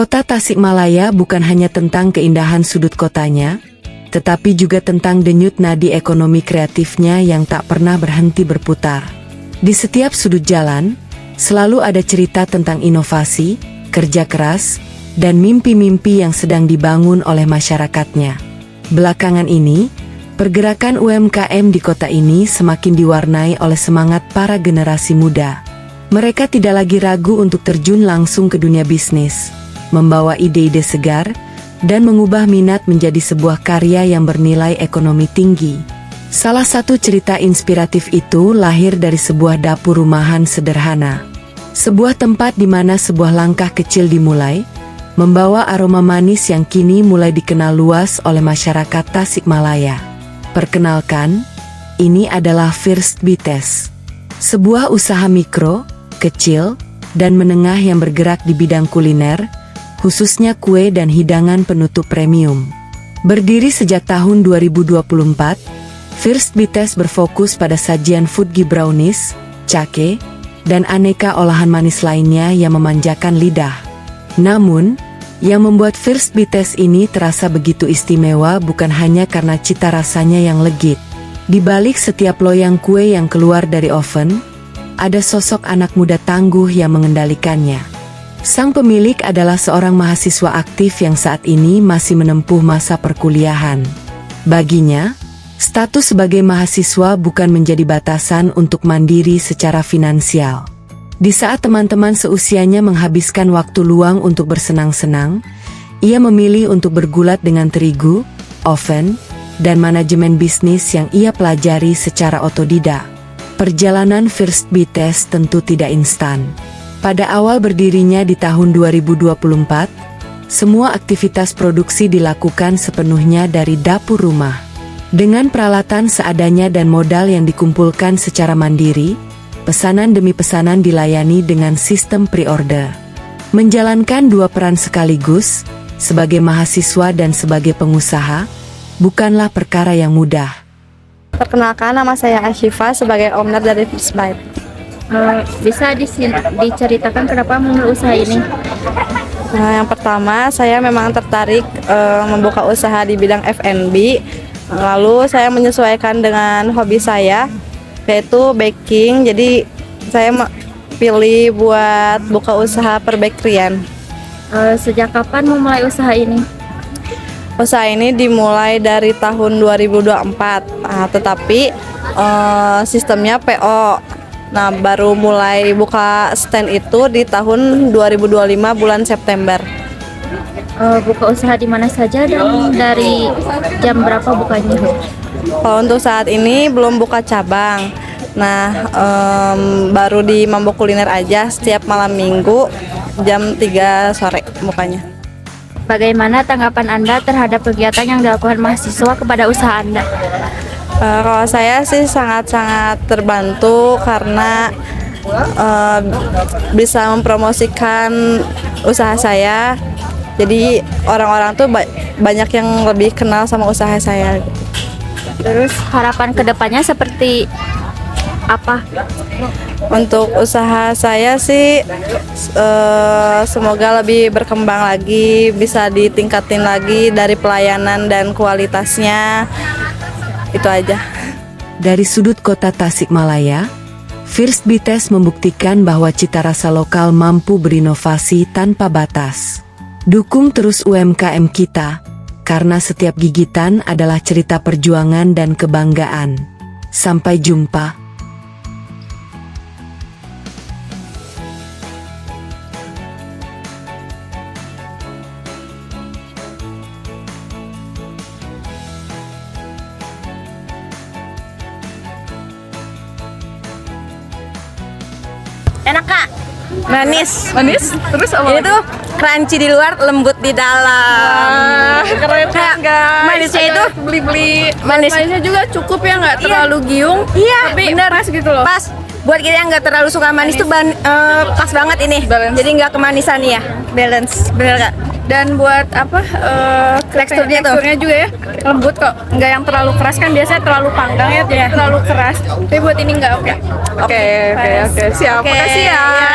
Kota Tasikmalaya bukan hanya tentang keindahan sudut kotanya, tetapi juga tentang denyut nadi ekonomi kreatifnya yang tak pernah berhenti berputar. Di setiap sudut jalan, selalu ada cerita tentang inovasi, kerja keras, dan mimpi-mimpi yang sedang dibangun oleh masyarakatnya. Belakangan ini, pergerakan UMKM di kota ini semakin diwarnai oleh semangat para generasi muda. Mereka tidak lagi ragu untuk terjun langsung ke dunia bisnis, membawa ide-ide segar, dan mengubah minat menjadi sebuah karya yang bernilai ekonomi tinggi. Salah satu cerita inspiratif itu lahir dari sebuah dapur rumahan sederhana. Sebuah tempat di mana sebuah langkah kecil dimulai, membawa aroma manis yang kini mulai dikenal luas oleh masyarakat Tasikmalaya. Perkenalkan, ini adalah First Bites, sebuah usaha mikro, kecil, dan menengah yang bergerak di bidang kuliner, khususnya kue dan hidangan penutup premium. Berdiri sejak tahun 2024, First Bites berfokus pada sajian foodie brownies, cake, dan aneka olahan manis lainnya yang memanjakan lidah. Namun, yang membuat First Bites ini terasa begitu istimewa bukan hanya karena cita rasanya yang legit. Di balik setiap loyang kue yang keluar dari oven, ada sosok anak muda tangguh yang mengendalikannya. Sang pemilik adalah seorang mahasiswa aktif yang saat ini masih menempuh masa perkuliahan. Baginya, status sebagai mahasiswa bukan menjadi batasan untuk mandiri secara finansial. Di saat teman-teman seusianya menghabiskan waktu luang untuk bersenang-senang, ia memilih untuk bergulat dengan terigu, oven, dan manajemen bisnis yang ia pelajari secara otodidak. Perjalanan First Bites tentu tidak instan. Pada awal berdirinya di tahun 2024, semua aktivitas produksi dilakukan sepenuhnya dari dapur rumah. Dengan peralatan seadanya dan modal yang dikumpulkan secara mandiri, pesanan demi pesanan dilayani dengan sistem pre-order. Menjalankan dua peran sekaligus, sebagai mahasiswa dan sebagai pengusaha, bukanlah perkara yang mudah. Perkenalkan, nama saya Ashifa sebagai owner dari First Bites. Bisa diceritakan kenapa memulai usaha ini? Yang pertama, saya memang tertarik membuka usaha di bidang F&B. Lalu saya menyesuaikan dengan hobi saya, yaitu baking. Jadi saya pilih buat buka usaha perbakerian. Sejak kapan memulai usaha ini? Usaha ini dimulai dari tahun 2024, tetapi sistemnya PO. Nah, baru mulai buka stand itu di tahun 2025 bulan September. Buka usaha di mana saja dan dari jam berapa bukanya? Kalau untuk saat ini belum buka cabang. Nah, baru di Mambo Kuliner aja setiap malam minggu jam 3 sore bukanya. Bagaimana tanggapan Anda terhadap kegiatan yang dilakukan mahasiswa kepada usaha Anda? Kalau saya sih sangat-sangat terbantu karena bisa mempromosikan usaha saya. Jadi orang-orang tuh banyak yang lebih kenal sama usaha saya. Terus harapan kedepannya seperti apa? Untuk usaha saya sih semoga lebih berkembang lagi, bisa ditingkatin lagi dari pelayanan dan kualitasnya. Itu aja. Dari sudut kota Tasikmalaya, First Bites membuktikan bahwa cita rasa lokal mampu berinovasi tanpa batas. Dukung terus UMKM kita, karena setiap gigitan adalah cerita perjuangan dan kebanggaan. Sampai jumpa. Enak Kak, manis. Terus apa? Ini tuh crunchy di luar, lembut di dalam. Keren kan guys. Manisnya itu beli-beli. manis. Manisnya juga cukup ya, nggak terlalu giung. Iya, tapi bener. pas gitu loh. Pas. Buat kita yang nggak terlalu suka manis tuh pas banget ini. Balance. Jadi nggak kemanisan nih ya, balance. Bener Kak. Dan buat apa? Teksturnya tuh. juga ya lembut kok. Nggak yang terlalu keras, kan biasanya terlalu panggang ya, jadi terlalu keras. Tapi buat ini nggak oke. Oke. Siap. Oke, Makasih ya. iya.